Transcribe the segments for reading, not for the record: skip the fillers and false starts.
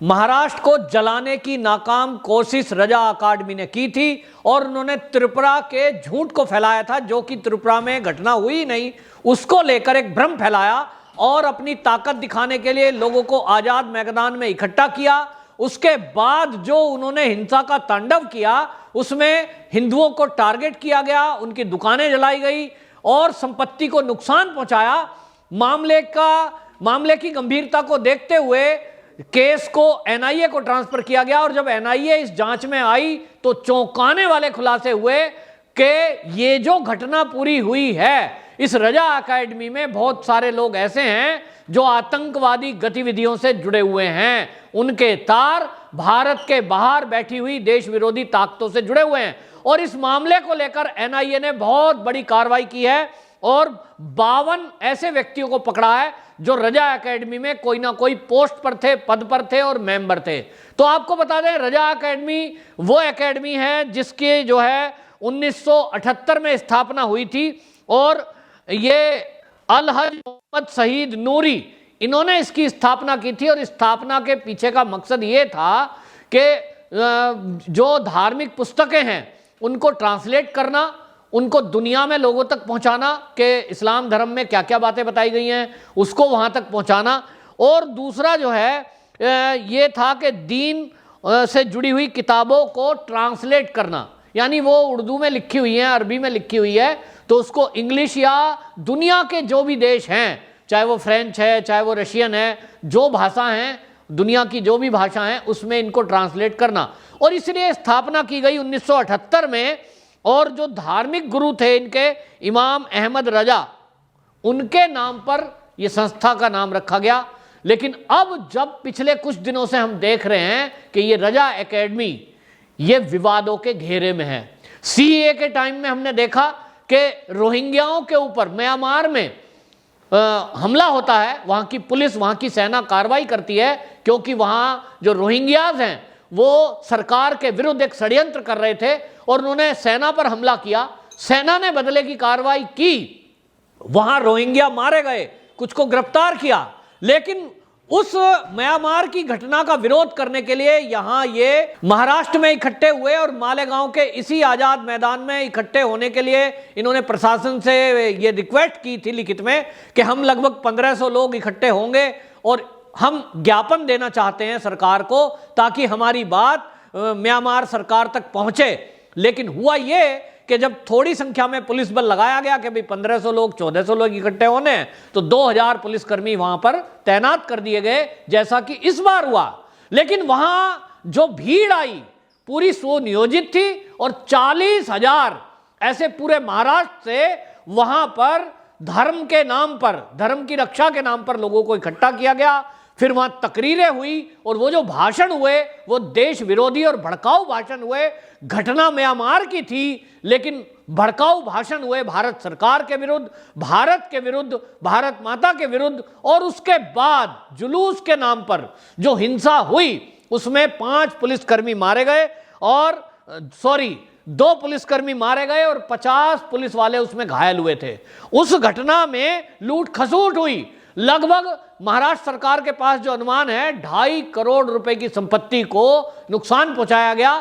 महाराष्ट्र को जलाने की नाकाम कोशिश रजा अकादमी ने की थी और उन्होंने त्रिपुरा के झूठ को फैलाया था, जो कि त्रिपुरा में घटना हुई नहीं, उसको लेकर एक भ्रम फैलाया और अपनी ताकत दिखाने के लिए लोगों को आजाद मैदान में इकट्ठा किया। उसके बाद जो उन्होंने हिंसा का तांडव किया उसमें हिंदुओं को टारगेट किया गया, उनकी दुकानें जलाई गई और संपत्ति को नुकसान पहुंचाया। मामले की गंभीरता को देखते हुए केस को एनआईए को ट्रांसफर किया गया और जब एनआईए इस जांच में आई तो चौंकाने वाले खुलासे हुए कि ये जो घटना पूरी हुई है, इस रजा अकादमी में बहुत सारे लोग ऐसे हैं जो आतंकवादी गतिविधियों से जुड़े हुए हैं। उनके तार भारत के बाहर बैठी हुई देश विरोधी ताकतों से जुड़े हुए हैं और इस मामले को लेकर एनआईए ने बहुत बड़ी कार्रवाई की है और 52 ऐसे व्यक्तियों को पकड़ा है जो रजा एकेडमी में कोई ना कोई पोस्ट पर थे, पद पर थे और मेंबर थे। तो आपको बता दें, रजा एकेडमी वो एकेडमी है जिसकी जो है 1978 में स्थापना हुई थी और ये अलहज मोहम्मद शहीद नूरी इन्होंने इसकी स्थापना की थी और स्थापना के पीछे का मकसद ये था कि जो धार्मिक पुस्तकें हैं उनको ट्रांसलेट करना, उनको दुनिया में लोगों तक पहुंचाना कि इस्लाम धर्म में क्या क्या बातें बताई गई हैं उसको वहां तक पहुंचाना, और दूसरा जो है ये था कि दीन से जुड़ी हुई किताबों को ट्रांसलेट करना, यानी वो उर्दू में लिखी हुई है, अरबी में लिखी हुई है, तो उसको इंग्लिश या दुनिया के जो भी देश हैं, चाहे वो फ्रेंच है, चाहे वो रशियन है, जो भाषा हैं दुनिया की जो भी भाषा हैं उसमें इनको ट्रांसलेट करना। और इसलिए स्थापना की गई 1978 में और जो धार्मिक गुरु थे इनके इमाम अहमद रजा, उनके नाम पर यह संस्था का नाम रखा गया। लेकिन अब जब पिछले कुछ दिनों से हम देख रहे हैं कि ये रजा एकेडमी ये विवादों के घेरे में है। सीए के टाइम में हमने देखा कि रोहिंग्याओं के ऊपर म्यांमार में हमला होता है, वहां की पुलिस, वहां की सेना कार्रवाई करती है क्योंकि वहां जो रोहिंग्याज हैं वो सरकार के विरुद्ध एक षड्यंत्र कर रहे थे और उन्होंने सेना पर हमला किया। सेना ने बदले की कार्रवाई की, वहां रोहिंग्या मारे गए, कुछ को गिरफ्तार किया, लेकिन उस म्यांमार की घटना का विरोध करने के लिए यहां ये महाराष्ट्र में इकट्ठे हुए और मालेगांव के इसी आजाद मैदान में इकट्ठे होने के लिए इन्होंने प्रशासन से ये रिक्वेस्ट की थी लिखित में कि हम लगभग 1500 लोग इकट्ठे होंगे और हम ज्ञापन देना चाहते हैं सरकार को ताकि हमारी बात म्यांमार सरकार तक पहुंचे। लेकिन हुआ ये कि जब थोड़ी संख्या में पुलिस बल लगाया गया कि भाई 1500 लोग 1400 लोग इकट्ठे होने हैं, तो 2000 पुलिसकर्मी वहां पर तैनात कर दिए गए, जैसा कि इस बार हुआ। लेकिन वहां जो भीड़ आई पूरी सुनियोजित थी और 40,000 ऐसे पूरे महाराष्ट्र से वहां पर धर्म के नाम पर, धर्म की रक्षा के नाम पर लोगों को इकट्ठा किया गया। फिर वहां तकरीरें हुई और वो जो भाषण हुए वो देश विरोधी और भड़काऊ भाषण हुए। घटना म्यांमार की थी लेकिन भड़काऊ भाषण हुए भारत सरकार के विरुद्ध, भारत के विरुद्ध, भारत माता के विरुद्ध। और उसके बाद जुलूस के नाम पर जो हिंसा हुई उसमें 5 पुलिसकर्मी मारे गए और 2 पुलिसकर्मी मारे गए और 50 पुलिस वाले उसमें घायल हुए थे। उस घटना में लूट खसूट हुई। लगभग महाराष्ट्र सरकार के पास जो अनुमान है 2.5 करोड़ रुपए की संपत्ति को नुकसान पहुंचाया गया।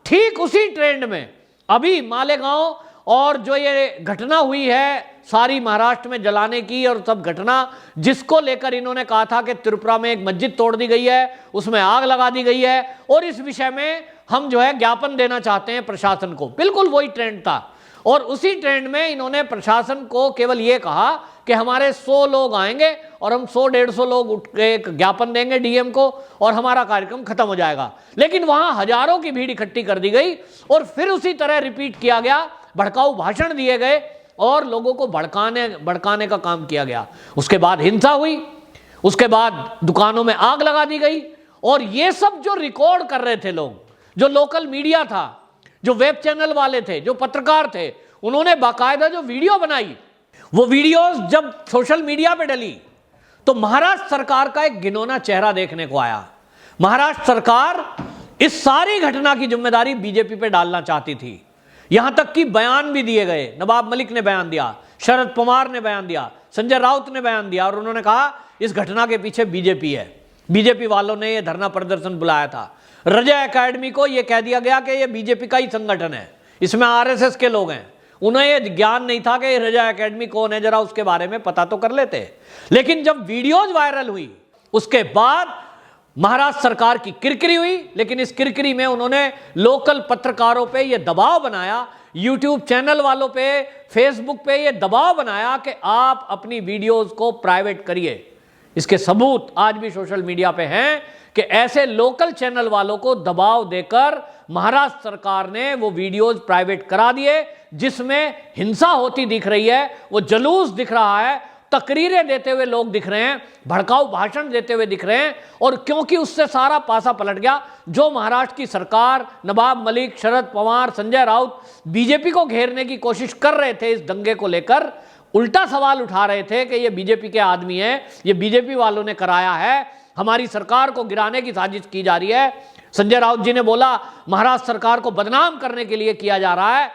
ठीक उसी ट्रेंड में अभी मालेगांव और जो ये घटना हुई है सारी महाराष्ट्र में जलाने की और सब घटना जिसको लेकर इन्होंने कहा था कि त्रिपुरा में एक मस्जिद तोड़ दी गई है, उसमें आग लगा दी गई है और इस विषय में हम जो है ज्ञापन देना चाहते हैं प्रशासन को, बिल्कुल वही ट्रेंड था। और उसी ट्रेंड में इन्होंने प्रशासन को केवल ये कहा कि हमारे 100 लोग आएंगे और हम 100-150 लोग उठ के एक ज्ञापन देंगे डीएम को और हमारा कार्यक्रम खत्म हो जाएगा। लेकिन वहां हजारों की भीड़ इकट्ठी कर दी गई और फिर उसी तरह रिपीट किया गया, भड़काऊ भाषण दिए गए और लोगों को भड़काने का काम किया गया। उसके बाद हिंसा हुई, उसके बाद दुकानों में आग लगा दी गई और ये सब जो रिकॉर्ड कर रहे थे लोग, जो लोकल मीडिया था, जो वेब चैनल वाले थे, जो पत्रकार थे, उन्होंने बाकायदा जो वीडियो बनाई, वो वीडियोस जब सोशल मीडिया पे डली तो महाराष्ट्र सरकार का एक घिनौना चेहरा देखने को आया। महाराष्ट्र सरकार इस सारी घटना की जिम्मेदारी बीजेपी पे डालना चाहती थी। यहां तक कि बयान भी दिए गए, नवाब मलिक ने बयान दिया, शरद पवार ने बयान दिया, संजय राउत ने बयान दिया और उन्होंने कहा इस घटना के पीछे बीजेपी है। बीजेपी वालों ने यह धरना प्रदर्शन बुलाया था। रजा एकेडमी को यह कह दिया गया कि यह बीजेपी का ही संगठन है, इसमें आरएसएस के लोग हैं। उन्हें यह ज्ञान नहीं था कि रजा एकेडमी कौन है, जरा उसके बारे में पता तो कर लेते। लेकिन जब वीडियोज वायरल हुई उसके बाद महाराष्ट्र सरकार की किरकिरी हुई, लेकिन इस किरकिरी में उन्होंने लोकल पत्रकारों पे यह दबाव बनाया, यूट्यूब चैनल वालों पे, फेसबुक पे यह दबाव बनाया कि आप अपनी वीडियोज को प्राइवेट करिए। इसके सबूत आज भी सोशल मीडिया पे हैं कि ऐसे लोकल चैनल वालों को दबाव देकर महाराष्ट्र सरकार ने वो वीडियोज प्राइवेट करा दिए, जिसमें हिंसा होती दिख रही है, वो जुलूस दिख रहा है, तकरीरें देते हुए लोग दिख रहे हैं, भड़काऊ भाषण देते हुए दिख रहे हैं। और क्योंकि उससे सारा पासा पलट गया, जो महाराष्ट्र की सरकार, नवाब मलिक, शरद पवार, संजय राउत बीजेपी को घेरने की कोशिश कर रहे थे, इस दंगे को लेकर उल्टा सवाल उठा रहे थे कि ये बीजेपी के आदमी हैं, ये बीजेपी वालों ने कराया है, हमारी सरकार को गिराने की साजिश की जा रही है। संजय राउत जी ने बोला महाराष्ट्र सरकार को बदनाम करने के लिए किया जा रहा है।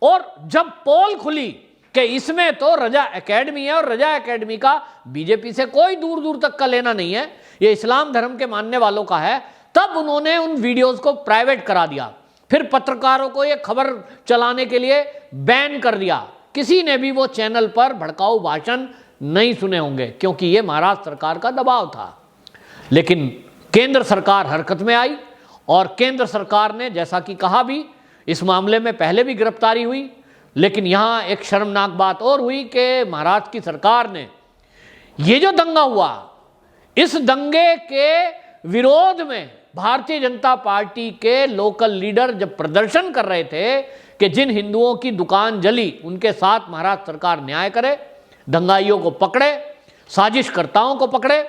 और जब पोल खुली कि इसमें तो रजा एकेडमी है और रजा एकेडमी का बीजेपी से कोई दूर दूर तक का लेना नहीं है, ये इस्लाम धर्म के मानने वालों का है, तब उन्होंने उन वीडियोस को प्राइवेट करा दिया। फिर पत्रकारों को ये खबर चलाने के लिए बैन कर दिया। किसी ने भी वो चैनल पर भड़काऊ भाषण नहीं सुने होंगे, क्योंकि ये महाराष्ट्र सरकार का दबाव था। लेकिन केंद्र सरकार हरकत में आई और केंद्र सरकार ने, जैसा कि कहा भी, इस मामले में पहले भी गिरफ्तारी हुई। लेकिन यहां एक शर्मनाक बात और हुई कि महाराष्ट्र की सरकार ने ये जो दंगा हुआ, इस दंगे के विरोध में भारतीय जनता पार्टी के लोकल लीडर जब प्रदर्शन कर रहे थे कि जिन हिंदुओं की दुकान जली उनके साथ महाराष्ट्र सरकार न्याय करे, दंगाइयों को पकड़े, साजिशकर्ताओं को पकड़े,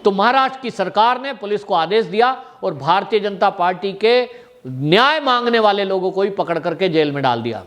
तो महाराष्ट्र की सरकार ने पुलिस को आदेश दिया और भारतीय जनता पार्टी के न्याय मांगने वाले लोगों को ही पकड़ करके जेल में डाल दिया।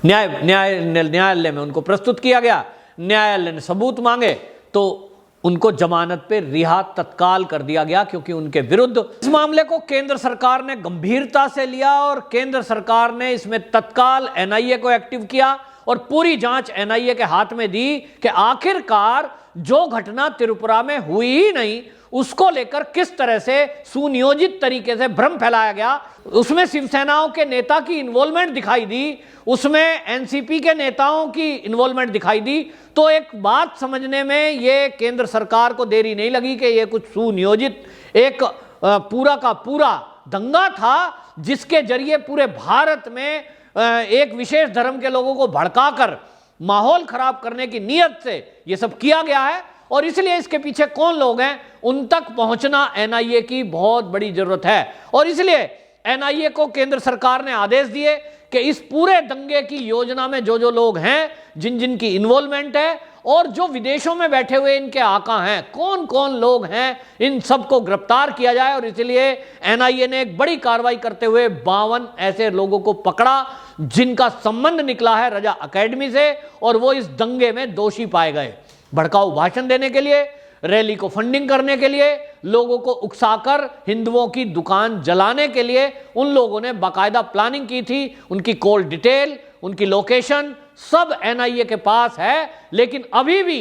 न्यायालय में उनको प्रस्तुत किया गया, न्यायालय ने सबूत मांगे तो उनको जमानत पे रिहा तत्काल कर दिया गया, क्योंकि उनके विरुद्ध इस मामले को केंद्र सरकार ने गंभीरता से लिया और केंद्र सरकार ने इसमें तत्काल एनआईए को एक्टिव किया और पूरी जांच एनआईए के हाथ में दी कि आखिरकार जो घटना त्रिपुरा में हुई ही नहीं, उसको लेकर किस तरह से सुनियोजित तरीके से भ्रम फैलाया गया। उसमें शिवसेनाओं के नेता की इन्वॉल्वमेंट दिखाई दी, उसमें एनसीपी के नेताओं की इन्वॉल्वमेंट दिखाई दी। तो एक बात समझने में ये केंद्र सरकार को देरी नहीं लगी कि ये कुछ सुनियोजित एक पूरा का पूरा दंगा था, जिसके जरिए पूरे भारत में एक विशेष धर्म के लोगों को भड़काकर माहौल खराब करने की नीयत से ये सब किया गया है। और इसलिए इसके पीछे कौन लोग हैं, उन तक पहुंचना एनआईए की बहुत बड़ी जरूरत है। और इसलिए एनआईए को केंद्र सरकार ने आदेश दिए कि इस पूरे दंगे की योजना में जो जो लोग हैं, जिन जिन की इन्वॉल्वमेंट है और जो विदेशों में बैठे हुए इनके आका हैं, कौन कौन लोग हैं, इन सबको गिरफ्तार किया जाए। और इसलिए एनआईए ने एक बड़ी कार्रवाई करते हुए 52 ऐसे लोगों को पकड़ा जिनका संबंध निकला है रजा एकेडमी से, और वो इस दंगे में दोषी पाए गए। भड़काऊ भाषण देने के लिए, रैली को फंडिंग करने के लिए, लोगों को उकसाकर हिंदुओं की दुकान जलाने के लिए उन लोगों ने बाकायदा प्लानिंग की थी। उनकी कॉल डिटेल, उनकी लोकेशन सब एनआईए के पास है। लेकिन अभी भी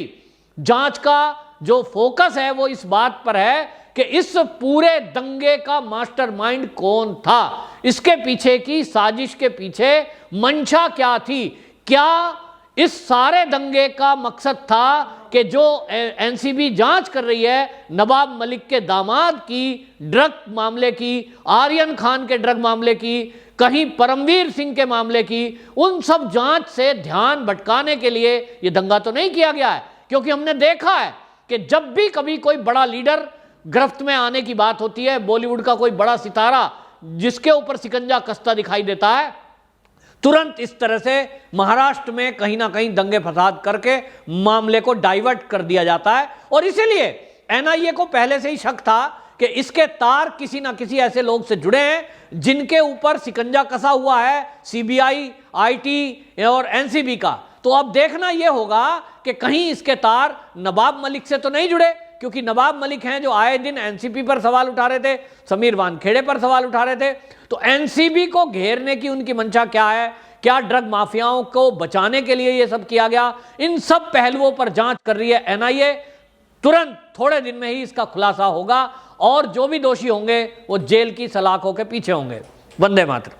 जांच का जो फोकस है वो इस बात पर है कि इस पूरे दंगे का मास्टरमाइंड कौन था, इसके पीछे की साजिश के पीछे मंशा क्या थी। क्या इस सारे दंगे का मकसद था कि जो एनसीबी जांच कर रही है नवाब मलिक के दामाद की ड्रग मामले की, आर्यन खान के ड्रग मामले की, कहीं परमवीर सिंह के मामले की, उन सब जांच से ध्यान भटकाने के लिए ये दंगा तो नहीं किया गया है। क्योंकि हमने देखा है कि जब भी कभी कोई बड़ा लीडर गिरफ्त में आने की बात होती है, बॉलीवुड का कोई बड़ा सितारा जिसके ऊपर शिकंजा कसता दिखाई देता है, तुरंत इस तरह से महाराष्ट्र में कहीं ना कहीं दंगे फसाद करके मामले को डाइवर्ट कर दिया जाता है। और इसीलिए एनआईए को पहले से ही शक था कि इसके तार किसी ना किसी ऐसे लोग से जुड़े हैं जिनके ऊपर शिकंजा कसा हुआ है सीबीआई, आईटी और एनसीबी का। तो अब देखना यह होगा कि कहीं इसके तार नवाब मलिक से तो नहीं जुड़े, क्योंकि नवाब मलिक हैं जो आए दिन एनसीपी पर सवाल उठा रहे थे, समीर वानखेड़े पर सवाल उठा रहे थे। तो एनसीबी को घेरने की उनकी मंशा क्या है, क्या ड्रग माफियाओं को बचाने के लिए यह सब किया गया, इन सब पहलुओं पर जांच कर रही है एनआईए। तुरंत थोड़े दिन में ही इसका खुलासा होगा और जो भी दोषी होंगे वो जेल की सलाखों के पीछे होंगे। वंदे मातरम।